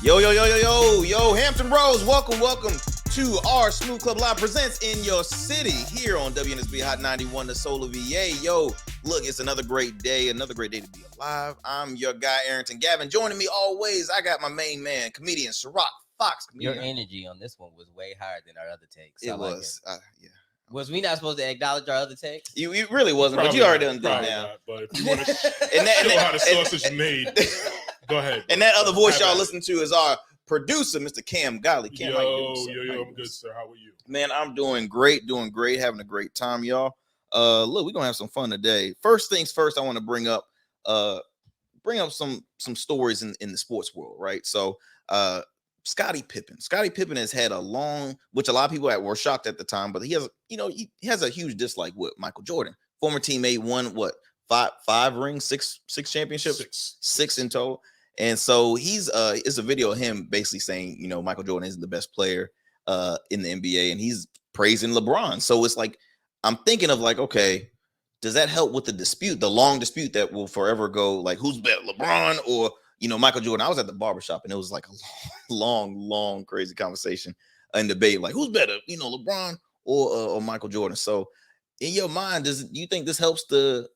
Yo, Hampton Bros, welcome to our Smooth Club Live presents In Your City here on WNSB Hot 91, the Soul of VA. Yo, look, it's another great day to be alive. I'm your guy, Arrington. Gavin, joining me always, I got my main man, comedian Syrok Foxx. Your energy on this one was way higher than our other takes. It was, yeah. Was we not supposed to acknowledge our other takes? You really wasn't, Probably but you already not, done did probably now. not, but if you want to show how the sausage is made, go ahead. And that other voice y'all listen to is our producer, Mr. Kam Godley. Kam, yo, I'm good, sir. How are you? Man, I'm doing great, having a great time, y'all. Look, we're gonna have some fun today. First things first, I want to bring up some stories in the sports world, right? So Scottie Pippen has had a long, which a lot of people were shocked at the time, but he has a huge dislike with Michael Jordan. Former teammate, won what, five rings, six championships, six in total. And so it's a video of him basically saying, Michael Jordan isn't the best player in the NBA, and he's praising LeBron. So it's like, I'm thinking of like, okay, does that help with the long dispute that will forever go, like, who's better, LeBron or Michael Jordan? I was at the barbershop and it was like a long, crazy conversation and debate, like who's better, LeBron or Michael Jordan. So in your mind, do you think this helps the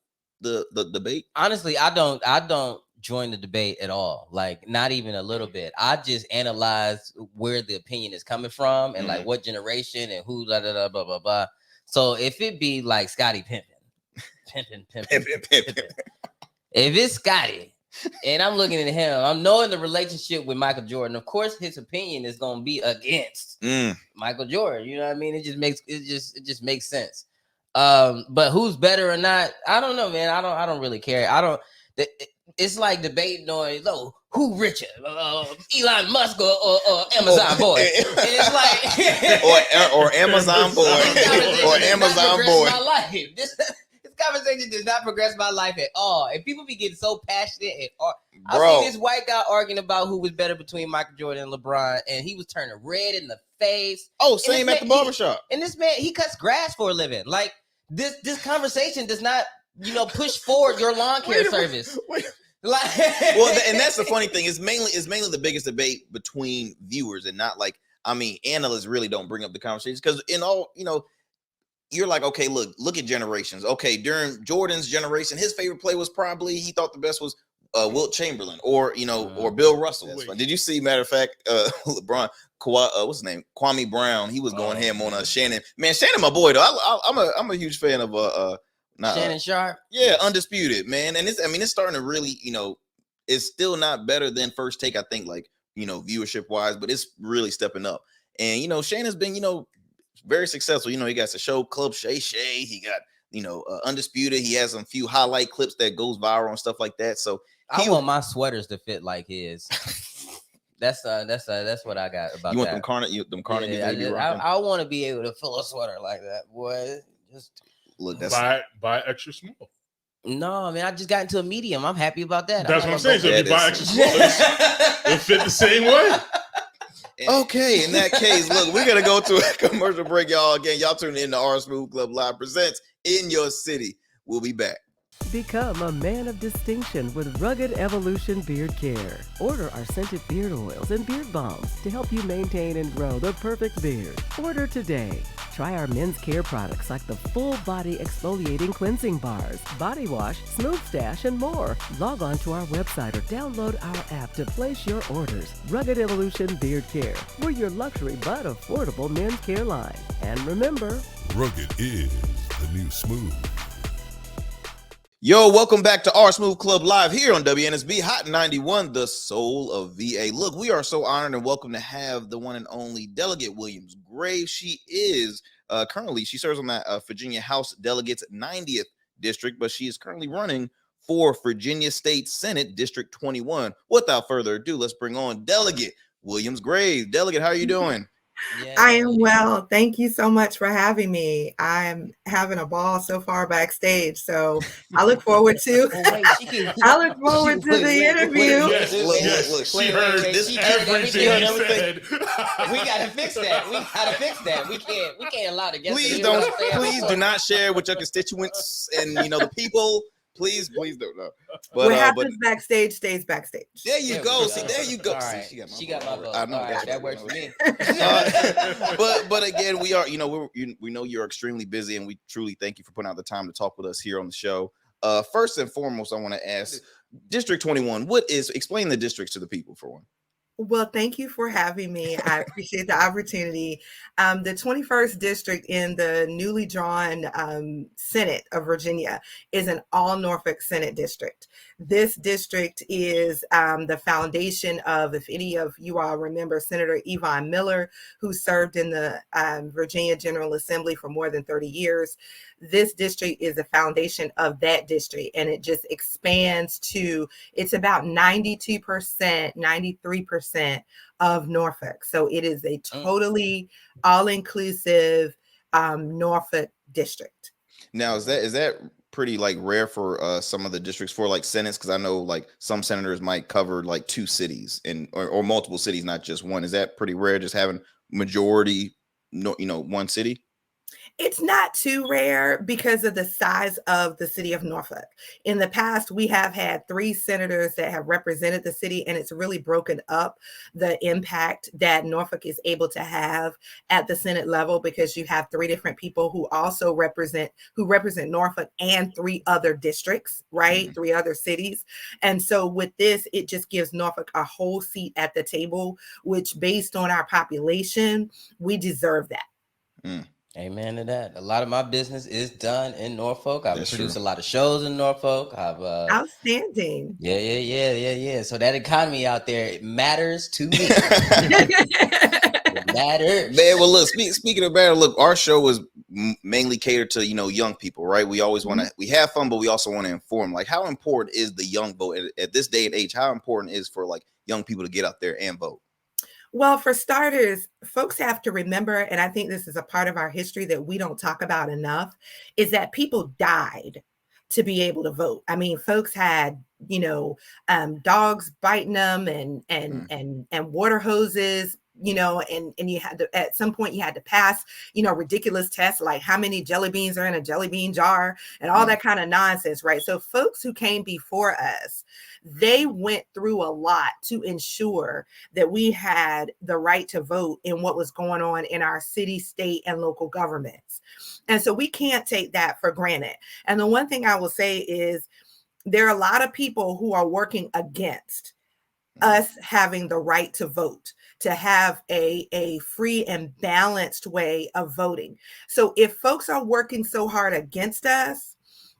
debate? Honestly, I don't join the debate at all. Like, not even a little bit. I just analyze where the opinion is coming from and like what generation and who blah blah blah blah. So if it be like Scottie Pippen. If it's Scottie and I'm looking at him, I'm knowing the relationship with Michael Jordan. Of course, his opinion is gonna be against Michael Jordan. You know what I mean? It just makes sense. But who's better or not? I don't know, man. I don't really care. It's like debating on who richer, Elon Musk or Amazon boy. And it's like or Amazon boy or Amazon boy. My life. This conversation does not progress my life at all. And people be getting so passionate. I see this white guy arguing about who was better between Michael Jordan and LeBron, and he was turning red in the face. Oh, same at the barbershop. And this man, he cuts grass for a living. Like this conversation does not, push forward your lawn care service. And that's the funny thing. It's mainly the biggest debate between viewers and not like, analysts really don't bring up the conversation because in all, you're like, okay, look at generations. Okay, during Jordan's generation, his favorite play was probably, he thought the best was Wilt Chamberlain or Bill Russell. Did you see, matter of fact, LeBron, what's his name? Kwame Brown, he was going ham on Shannon. Man, Shannon, my boy, though. I'm a huge fan of Shannon Sharp. Yeah, Undisputed, man. And it's starting to really, it's still not better than First Take, I think, like, viewership wise, but it's really stepping up. And, Shannon's been, very successful. He got the show Club Shay. He got, Undisputed. He has some few highlight clips that goes viral and stuff like that. So I want my sweaters to fit like his. That's what I got about that. You want them Carnegie? Yeah, I want to be able to fill a sweater like that, boy. Just look, buy extra small. No, man, I just got into a medium. I'm happy about that. That's what I'm saying. So if you buy extra small, it'll fit the same way. Okay, in that case, look, we're gonna go to a commercial break, y'all. Again, y'all tuning in to our Smooth Club Live presents In Your City. We'll be back. Become a man of distinction with Rugged Evolution Beard Care. Order our scented beard oils and beard balms to help you maintain and grow the perfect beard. Order today. Try our men's care products like the full body exfoliating cleansing bars, body wash, smooth stash, and more. Log on to our website or download our app to place your orders. Rugged Evolution Beard Care. We're your luxury but affordable men's care line. And remember, rugged is the new smooth. Yo, welcome back to our Smooth Club Live here on WNSB Hot 91, the soul of VA. Look, we are so honored and welcome to have the one and only Delegate Williams Gray. She is currently, she serves on that Virginia House Delegates 90th District, but she is currently running for Virginia State Senate District 21. Without further ado, let's bring on Delegate Williams Gray. Delegate, how are you doing? Yeah. I am well. Thank you so much for having me. I'm having a ball so far backstage, so I look forward to. The interview. Yes. She heard this. Everything you said. We gotta fix that. We can't allow the guests. Please do not share with your constituents and the people. please don't know. What happens backstage stays backstage. There you go. See, there you go. All right. See, she got my vote. I know. All right, that works for me. But again, we are, we know you're extremely busy, and we truly thank you for putting out the time to talk with us here on the show. First and foremost, I want to ask District 21, explain the districts to the people for one. Well, thank you for having me. I appreciate the opportunity. The 21st district in the newly drawn Senate of Virginia is an all Norfolk Senate district. This district is the foundation of, if any of you all remember, Senator Yvonne Miller, who served in the Virginia General Assembly for more than 30 years. This district is the foundation of that district, and it just expands to, it's about 92%, 93% of Norfolk. So it is a totally all-inclusive Norfolk district. Now, is that pretty like rare for some of the districts for like senates? Because I know like some senators might cover like two cities or multiple cities, not just one. Is that pretty rare, just having majority, one city? It's not too rare because of the size of the city of Norfolk. In the past, we have had 3 senators that have represented the city, and it's really broken up the impact that Norfolk is able to have at the Senate level, because you have 3 different people who also represent Norfolk and 3 other districts, right? Mm-hmm. 3 other cities. And so with this, it just gives Norfolk a whole seat at the table, which based on our population, we deserve that. Mm. Amen to that. A lot of my business is done in Norfolk. I've produced a lot of shows in Norfolk. Outstanding. Yeah. So that economy out there, it matters to me. It matters. Man, well, look, speaking of matter, look, our show is mainly catered to, young people, right? We always want to, we have fun, but we also want to inform. Like, how important is the young vote at this day and age? How important is for like young people to get out there and vote? Well, for starters, folks have to remember, and I think this is a part of our history that we don't talk about enough, is that people died to be able to vote. I mean, folks had, dogs biting them and water hoses, and you had to, at some point you had to pass, ridiculous tests like how many jelly beans are in a jelly bean jar and all that kind of nonsense, right? So folks who came before us, they went through a lot to ensure that we had the right to vote in what was going on in our city, state, and local governments. And so we can't take that for granted. And the one thing I will say is there are a lot of people who are working against us having the right to vote, to have a free and balanced way of voting. So if folks are working so hard against us,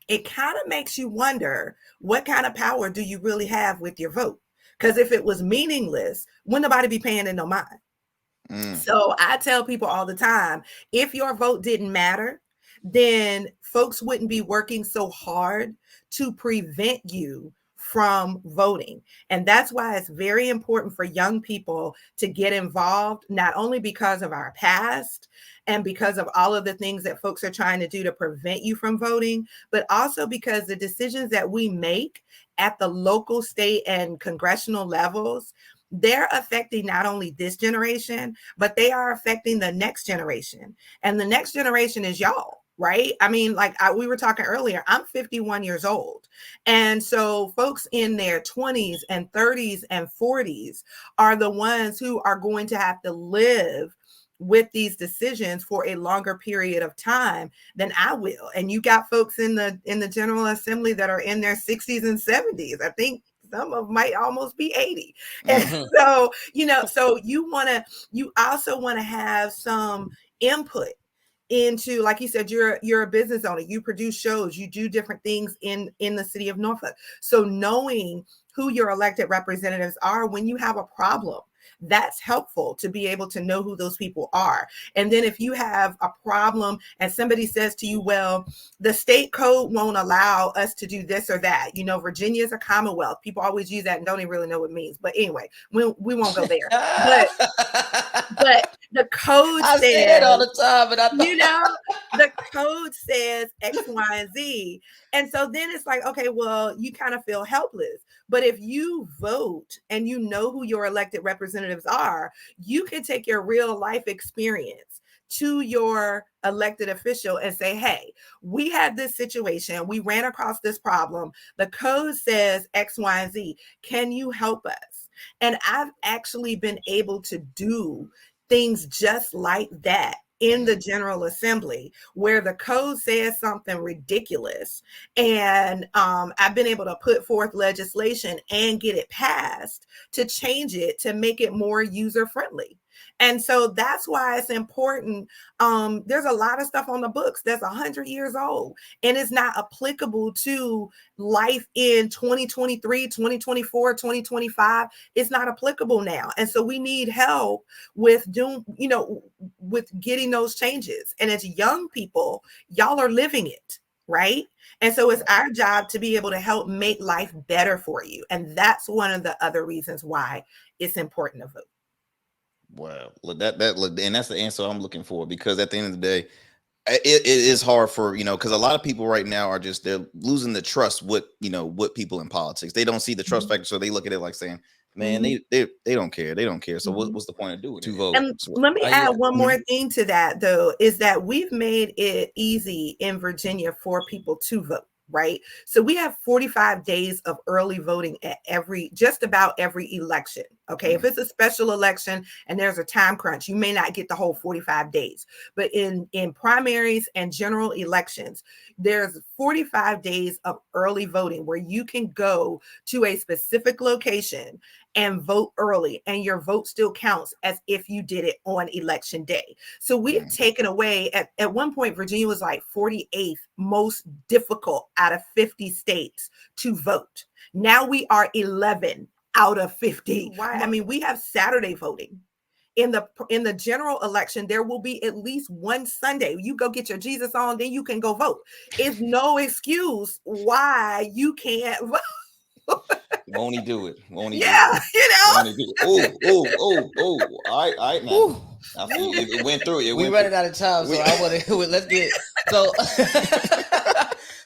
it kind of makes you wonder, what kind of power do you really have with your vote? Because if it was meaningless, wouldn't nobody be paying it no mind? So I tell people all the time, if your vote didn't matter, then folks wouldn't be working so hard to prevent you from voting. And that's why it's very important for young people to get involved, not only because of our past and because of all of the things that folks are trying to do to prevent you from voting, but also because the decisions that we make at the local, state, and congressional levels, they're affecting not only this generation, but they are affecting the next generation. And the next generation is y'all. Right? I mean, like we were talking earlier, I'm 51 years old. And so folks in their 20s and 30s and 40s are the ones who are going to have to live with these decisions for a longer period of time than I will. And you got folks in the General Assembly that are in their 60s and 70s. I think some of them might almost be 80. And so, so you also want to have some input into, like you said, you're a business owner, you produce shows, you do different things in the city of Norfolk. So knowing who your elected representatives are when you have a problem, that's helpful to be able to know who those people are. And then if you have a problem and somebody says to you, well, the state code won't allow us to do this or that. Virginia is a commonwealth. People always use that and don't even really know what it means. But anyway, we won't go there. But the code says, say that all the time, but the code says X, Y, and Z. And so then it's like, okay, well, you kind of feel helpless. But if you vote and you know who your elected representatives are, you can take your real life experience, to your elected official and say, hey, we had this situation. We ran across this problem. The code says X, Y, and Z. Can you help us? And I've actually been able to do things just like that in the General Assembly, where the code says something ridiculous. And I've been able to put forth legislation and get it passed to change it, to make it more user-friendly. And so that's why it's important. There's a lot of stuff on the books that's 100 years old, and it's not applicable to life in 2023, 2024, 2025. It's not applicable now. And so we need help with with getting those changes. And as young people, y'all are living it, right? And so it's our job to be able to help make life better for you. And that's one of the other reasons why it's important to vote. Wow, look, and that's the answer I'm looking for, because at the end of the day, it is hard for, because a lot of people right now are they're losing the trust with people in politics. They don't see the trust factor, so they look at it like saying, man, they don't care. They don't care. So what's the point of doing to vote? And let me add one more thing to that, though, is that we've made it easy in Virginia for people to vote. Right. So we have 45 days of early voting at just about every election. OK, if it's a special election and there's a time crunch, you may not get the whole 45 days. But in primaries and general elections, there's 45 days of early voting where you can go to a specific location and vote early, and your vote still counts as if you did it on election day. So we've taken away, at one point, Virginia was like 48th most difficult out of 50 states to vote. Now we are 11 out of 50. Why? I mean, we have Saturday voting. In the general election, there will be at least one Sunday. You go get your Jesus on, then you can go vote. It's no excuse why you can't vote. Won't he do it? Won't he? Yeah, do it? Oh! All right, now. It went through. We running out of time, so I want to let's get so.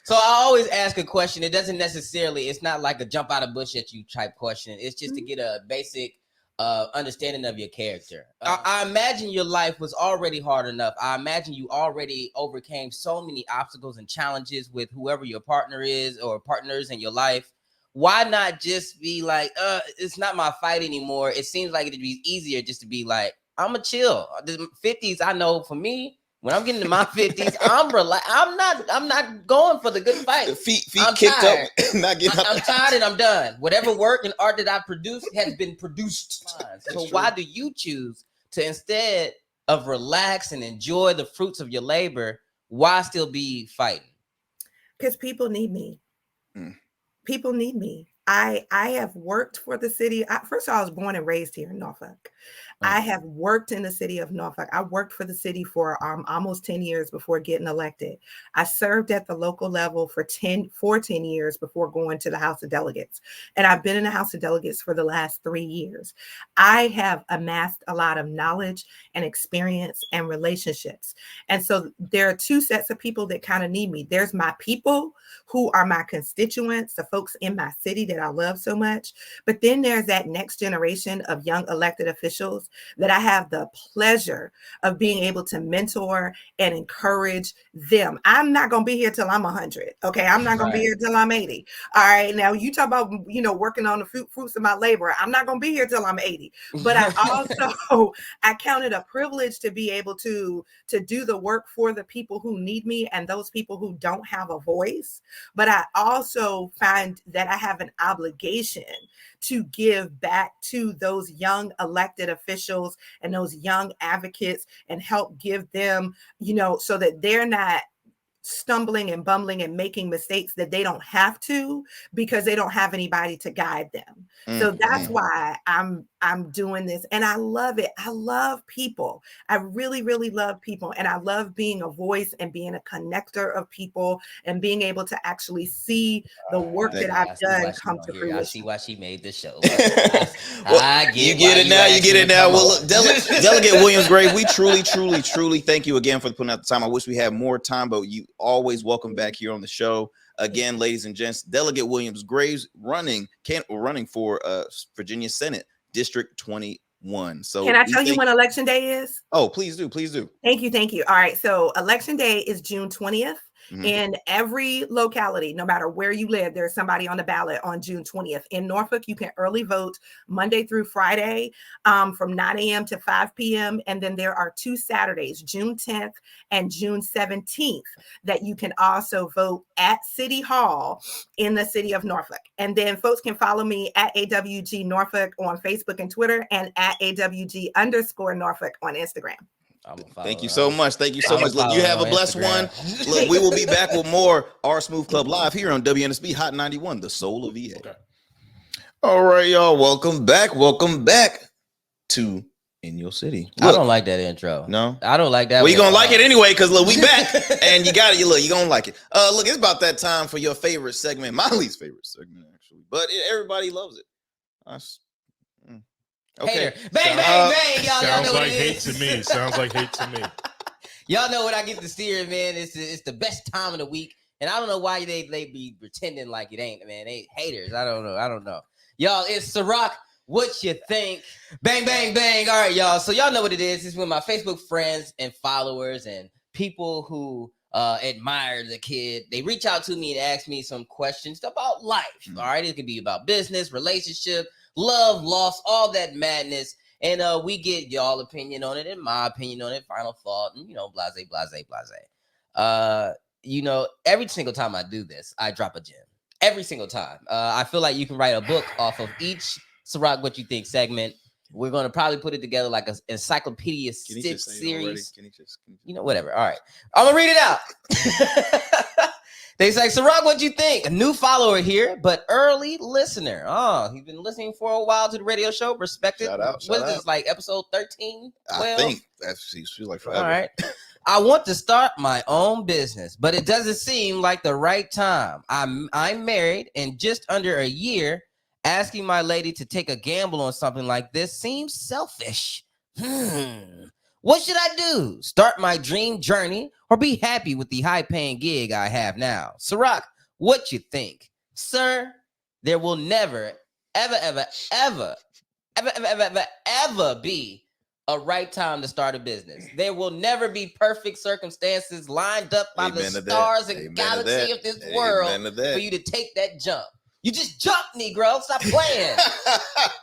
So I always ask a question. It doesn't necessarily. It's not like a jump out of bush at you type question. It's just to get a basic understanding of your character. I imagine your life was already hard enough. I imagine you already overcame so many obstacles and challenges with whoever your partner is or partners in your life. Why not just be like, it's not my fight anymore? It seems like it'd be easier just to be like, I'm a chill. The 50s, I know for me, when I'm getting to my 50s, I'm not going for the good fight. Feet I'm kicked tired. Up, not getting up. I'm tired and I'm done. Whatever work and art that I produce has been produced. So why do you choose to, instead of relax and enjoy the fruits of your labor, why still be fighting? Because people need me. People need me. I have worked for the city. First of all, I was born and raised here in Norfolk. I have worked in the city of Norfolk. I worked for the city for almost 10 years before getting elected. I served at the local level for 10 years before going to the House of Delegates. And I've been in the House of Delegates for the last 3 years. I have amassed a lot of knowledge and experience and relationships. And so there are two sets of people that kind of need me. There's my people who are my constituents, the folks in my city that I love so much. But then there's that next generation of young elected officials that I have the pleasure of being able to mentor and encourage them. I'm not going to be here till I'm 100. Okay. I'm not going to be here till I'm 80. All right. Now you talk about, working on the fruits of my labor. I'm not going to be here till I'm 80, but I count it a privilege to be able to do the work for the people who need me and those people who don't have a voice. But I also find that I have an obligation to give back to those young elected officials and those young advocates and help give them, so that they're not stumbling and bumbling and making mistakes that they don't have to because they don't have anybody to guide them. So that's why I'm doing this. And I love it. I love people. I really, really love people. And I love being a voice and being a connector of people and being able to actually see the work that I've done come to fruition. I see why she made this show. You get it now. Well, look, Delegate Williams-Gray, we truly, truly, truly thank you again for putting out the time. I wish we had more time, but you always welcome back here on the show. Again, ladies and gents, Delegate Williams-Gray running for Virginia Senate District 21. won. So can I tell you when election day is? Oh, please do. Please do. Thank you. All right. So election day is June 20th. In every locality, no matter where you live, there's somebody on the ballot on June 20th. In Norfolk, you can early vote Monday through Friday from 9 a.m. to 5 p.m. And then there are 2 Saturdays, June 10th and June 17th, that you can also vote at City Hall in the city of Norfolk. And then folks can follow me at AWG Norfolk on Facebook and Twitter, and at AWG_Norfolk on Instagram. Thank you so much. Thank you so much. Look, you have a blessed one. Look, we will be back with more Our Smooth Club Live here on WNSB Hot 91, the soul of VA. Okay. All right, y'all. Welcome back. Welcome back to In Your City. Look, I don't like that intro. No, I don't like that. Well, you're gonna like it anyway, because look, we back and you got it. You're gonna like it. Look, it's about that time for your favorite segment, my least favorite segment, actually, but everybody loves it. Okay. Hater. Bang, bang, bang. Y'all Sounds know like what it hate is. to me. Sounds like hate to me. Y'all know what I get to steer, man. It's the best time of the week. And I don't know why they be pretending like it ain't, man. They haters. I don't know. Y'all, it's Syrok. What you think? Bang, bang, bang. All right, y'all. So y'all know what it is. It's with my Facebook friends and followers and people who admire the kid. They reach out to me and ask me some questions about life. All right. It could be about business, relationship, love, loss, all that madness. And we get y'all opinion on it and my opinion on it, final thought, and blase. Every single time I do this, I drop a gem. Every single time. I feel like you can write a book off of each Syrok What You Think segment. We're going to probably put it together like an encyclopedia stitch series. Whatever. All right. I'm going to read it out. They say, Syrok, what you think? A new follower here, but early listener. Oh, he's been listening for a while to the radio show. Respected. What is this, like episode 13? 12? I think that's feels like forever. All right. I want to start my own business, but it doesn't seem like the right time. I'm married, and just under a year, asking my lady to take a gamble on something like this seems selfish. What should I do? Start my dream journey or be happy with the high-paying gig I have now? Syrok, what you think? Sir, there will never, ever be a right time to start a business. There will never be perfect circumstances lined up by the stars and galaxy of this world for you to take that jump. You just jumped, Negro. Stop playing.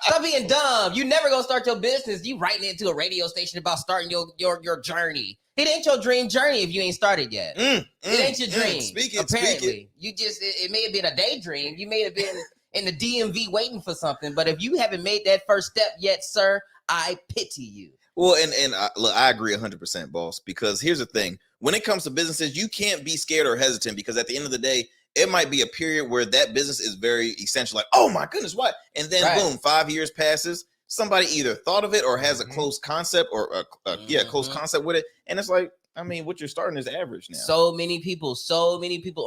Stop being dumb. You never gonna start your business. You writing into a radio station about starting your journey. It ain't your dream journey if you ain't started yet. It ain't your dream. Apparently, you just it may have been a daydream. You may have been in the DMV waiting for something. But if you haven't made that first step yet, sir, I pity you. Well, and look, I agree 100%, boss. Because here's the thing: when it comes to businesses, you can't be scared or hesitant, because at the end of the day, it might be a period where that business is very essential. Like, oh my goodness, what? And then boom, 5 years passes. Somebody either thought of it or has a close concept or close concept with it. And it's like, I mean, what you're starting is average now. So many people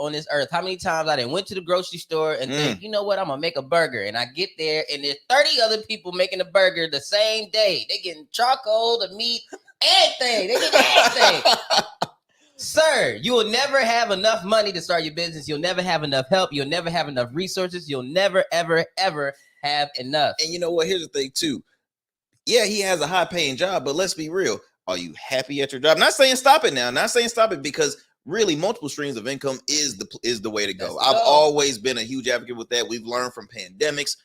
on this earth. How many times I done went to the grocery store and think, you know what, I'm gonna make a burger. And I get there and there's 30 other people making a burger the same day. They getting charcoal, the meat, everything. They getting everything. Sir, you will never have enough money to start your business. You'll never have enough help. You'll never have enough resources. You'll never, ever, ever have enough. And you know what? Here's the thing, too. Yeah, he has a high-paying job, but let's be real. Are you happy at your job? Not saying stop it now. Not saying stop it, because really multiple streams of income is the way to go. I've always been a huge advocate with that. We've learned from pandemics,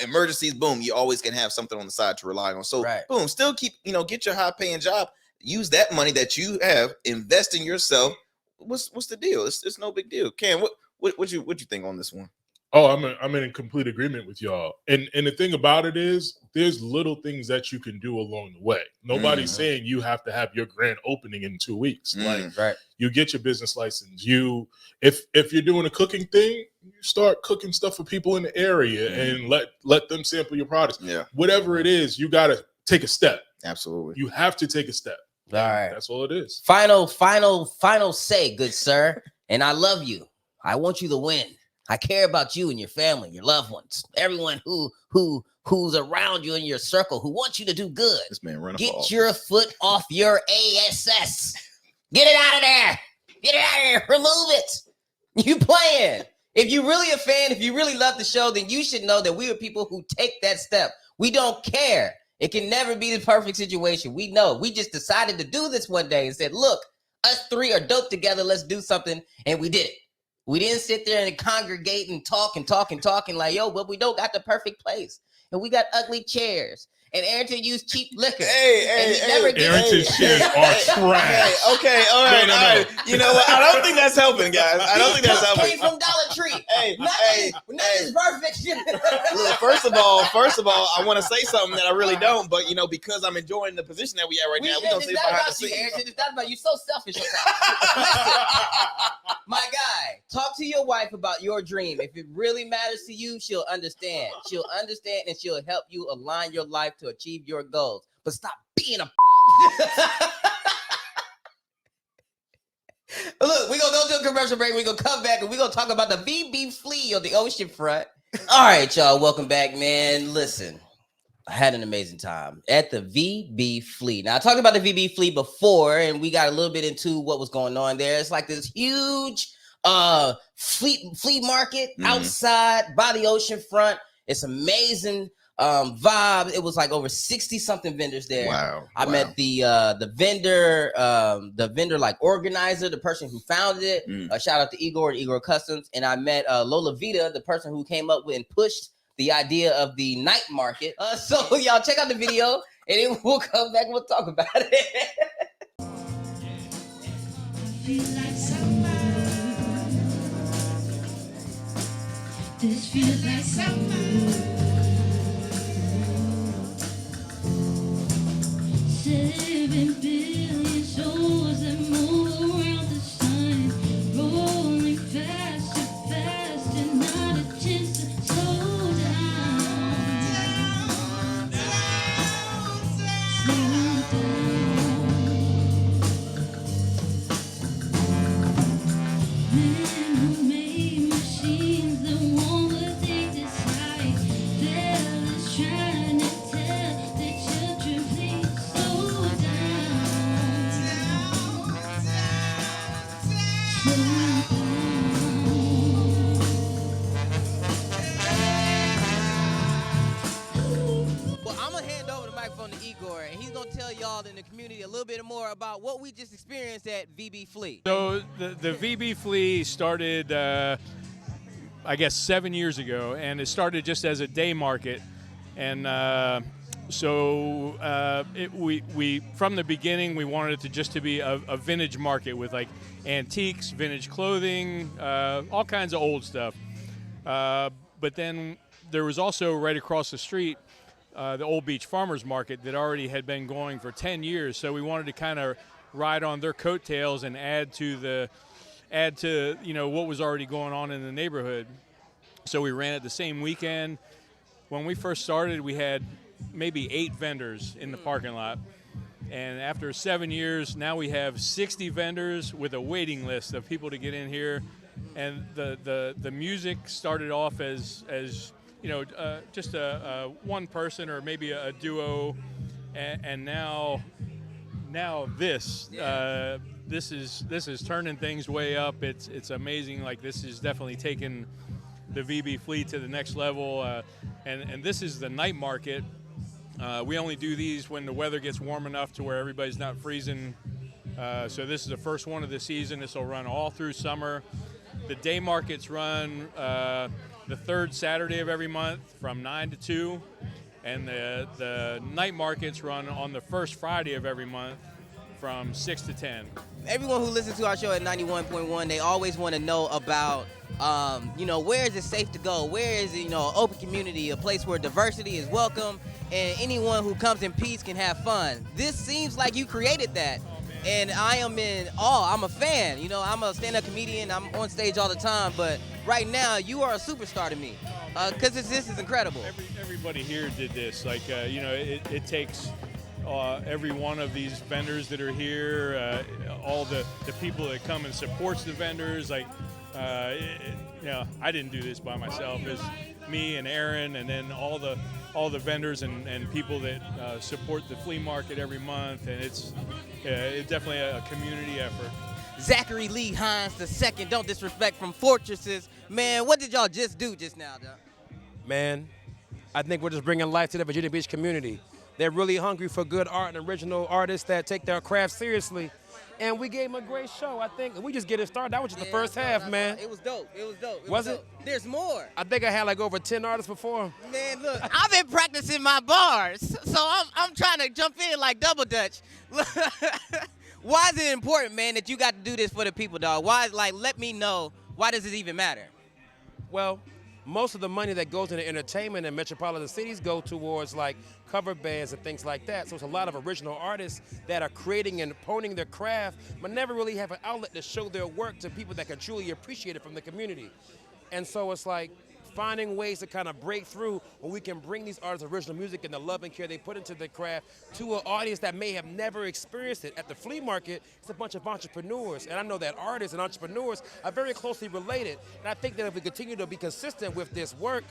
emergencies, boom, you always can have something on the side to rely on. So boom, still keep, get your high-paying job. Use that money that you have, invest in yourself. What's the deal? It's no big deal. Cam, what you think on this one? Oh, I'm in complete agreement with y'all. And the thing about it is, there's little things that you can do along the way. Nobody's saying you have to have your grand opening in 2 weeks. Like, you get your business license. If you're doing a cooking thing, you start cooking stuff for people in the area and let them sample your products. Yeah. Whatever it is, you got to take a step. Absolutely. You have to take a step. All right. That's all it is. Final say, good sir. And I love you. I want you to win. I care about you and your family, your loved ones, everyone who's around you in your circle, who wants you to do good. This man running. Get your foot off your ass. Get it out of there. Get it out of there. Remove it. You playing. If you're really a fan, if you really love the show, then you should know that we are people who take that step. We don't care It can never be the perfect situation. We know. We just decided to do this one day and said, look, us three are dope together. Let's do something. And we did it. We didn't sit there and congregate and talk and like, yo, but we don't got the perfect place. And we got ugly chairs. And Arrington used cheap liquor. Arrington's chairs are trash. Okay, all right, all right. You know what? I don't think that's helping, guys. I don't think that's helping. Came from Dollar Tree. Nothing's perfect. Look, first of all, I want to say something that I really don't, but because I'm enjoying the position that we are right now, we're gonna sit behind the scenes. Arrington, it's not about you. So selfish. Listen, my guy, talk to your wife about your dream. If it really matters to you, she'll understand. She'll understand, and she'll help you align your life to achieve your goals. But stop being a Look, we're going to go to a commercial break. We're going to come back and we're going to talk about the VB Fleet on the ocean front. All right, y'all. Welcome back, man. Listen, I had an amazing time at the VB Fleet. Now, I talked about the VB Fleet before, and we got a little bit into what was going on there. It's like this huge flea market outside by the ocean front. It's amazing. Vibe. It was like over 60 something vendors there. Wow. I met the vendor like organizer, the person who founded it. Shout out to Igor and Igor Customs. And I met Lola Vita, the person who came up with and pushed the idea of the night market. So y'all check out the video and then we'll come back and we'll talk about it. This feels like summer. 7 billion souls that move around the sun, rolling faster, faster, not a chance to slow down. Slow down. Men who made machines that won't what they decide. Fellas trying to tell their children please. Well, I'm gonna hand over the microphone to Igor, and he's gonna tell y'all in the community a little bit more about what we just experienced at VB Flea. So the VB Flea started, I guess, 7 years ago, and it started just as a day market, and we from the beginning we wanted it to just to be a vintage market with like antiques, vintage clothing, all kinds of old stuff. But then there was also right across the street the Old Beach Farmers Market that already had been going for 10 years. So we wanted to kind of ride on their coattails and add to what was already going on in the neighborhood. So we ran it the same weekend. When we first started, we had maybe 8 vendors in the parking lot. And after 7 years, now we have 60 vendors with a waiting list of people to get in here. And the music started off as just a one person or maybe a duo, and now this is turning things way up. It's amazing. Like, this is definitely taking the VB Fleet to the next level, and this is the night market. We only do these when the weather gets warm enough to where everybody's not freezing. So this is the first one of the season. This will run all through summer. The day markets run the third Saturday of every month from 9 to 2, and the night markets run on the first Friday of every month from 6 to 10. Everyone who listens to our show at 91.1, they always want to know about, where is it safe to go? Where is it, an open community, a place where diversity is welcome, and anyone who comes in peace can have fun. This seems like you created that. And I am in awe. I'm a fan. I'm a stand-up comedian. I'm on stage all the time. But right now, you are a superstar to me. Because this is incredible. Everybody here did this. Like, it takes every one of these vendors that are here, all the people that come and supports the vendors. Like, I didn't do this by myself. It's me and Aaron, and then all the vendors and people that support the flea market every month, and it's definitely a community effort. Zachary Lee Hines II, don't disrespect, from Fortresses. Man, what did y'all just do just now, John? Man, I think we're just bringing life to the Virginia Beach community. They're really hungry for good art and original artists that take their craft seriously. And we gave them a great show, I think. We just get it started. That was just the first half, man. It was dope. It was dope. Was it? There's more. I think I had like over 10 artists before. Man, look, I've been practicing my bars, so I'm trying to jump in like double dutch. Why is it important, man, that you got to do this for the people, dog? Why, like, let me know, why does it even matter? Well, most of the money that goes into entertainment in metropolitan cities go towards like cover bands and things like that. So it's a lot of original artists that are creating and honing their craft, but never really have an outlet to show their work to people that can truly appreciate it from the community. And so it's like finding ways to kind of break through where we can bring these artists' original music and the love and care they put into their craft to an audience that may have never experienced it. At the flea market, it's a bunch of entrepreneurs, and I know that artists and entrepreneurs are very closely related. And I think that if we continue to be consistent with this work,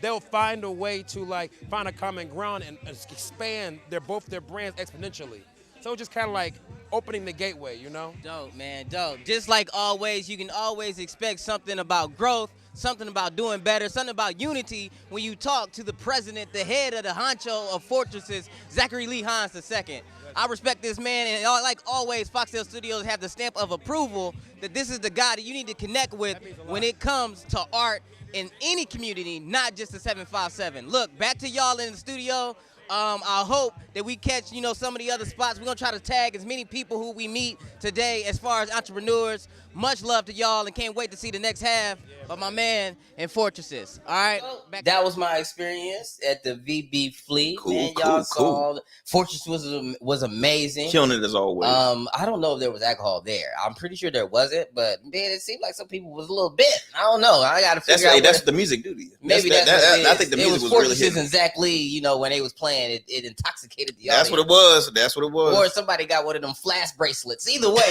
they'll find a way to like find a common ground and expand both their brands exponentially. So just kind of like opening the gateway, you know? Dope, man, dope. Just like always, you can always expect something about growth, something about doing better, something about unity when you talk to the president, the head of the honcho of Fortresses, Zachary Lee Hines II. I respect this man, and like always, Foxtail Studios have the stamp of approval that this is the guy that you need to connect with when it comes to art in any community, not just the 757. Look, back to y'all in the studio. I hope that we catch, some of the other spots. We're going to try to tag as many people who we meet today as far as entrepreneurs. Much love to y'all, and can't wait to see the next half of my man in Fortresses. All right? That was my experience at the VB Flea. Cool, man, cool, y'all saw cool. Fortress was amazing. Killing it as always. I don't know if there was alcohol there. I'm pretty sure there wasn't, but man, it seemed like some people was a little bit. I don't know. I got to figure out. That's what the music do to you. Maybe that's what it is. I think the music was really Fortresses hitting. and Zach Lee, when they was playing, it intoxicated the That's audience. That's what it was. Or somebody got one of them flash bracelets. Either way,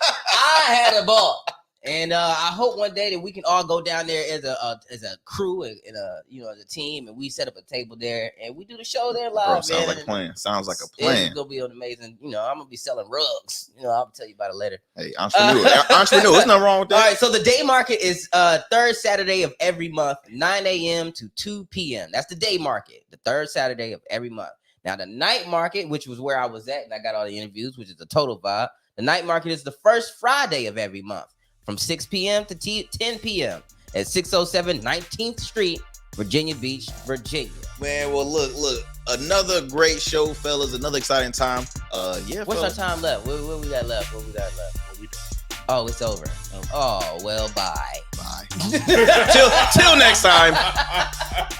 I had a ball. And I hope one day that we can all go down there as a crew and as a team, and we set up a table there and we do the show there live. Bro, sounds like a plan. Sounds like a plan. It's gonna be an amazing. I'm gonna be selling rugs. I'll tell you about it later. Hey, entrepreneur, there's nothing wrong with that. All right, so the day market is third Saturday of every month, 9 a.m. to 2 p.m. That's the day market, the third Saturday of every month. Now the night market, which was where I was at, and I got all the interviews, which is a total vibe. The night market is the first Friday of every month, from 6 p.m. to 10 p.m. at 607 19th Street, Virginia Beach, Virginia. Man, well, look, another great show, fellas. Another exciting time. What's our time left? What we got left? Oh, it's over. Oh, well, bye. Bye. Till next time.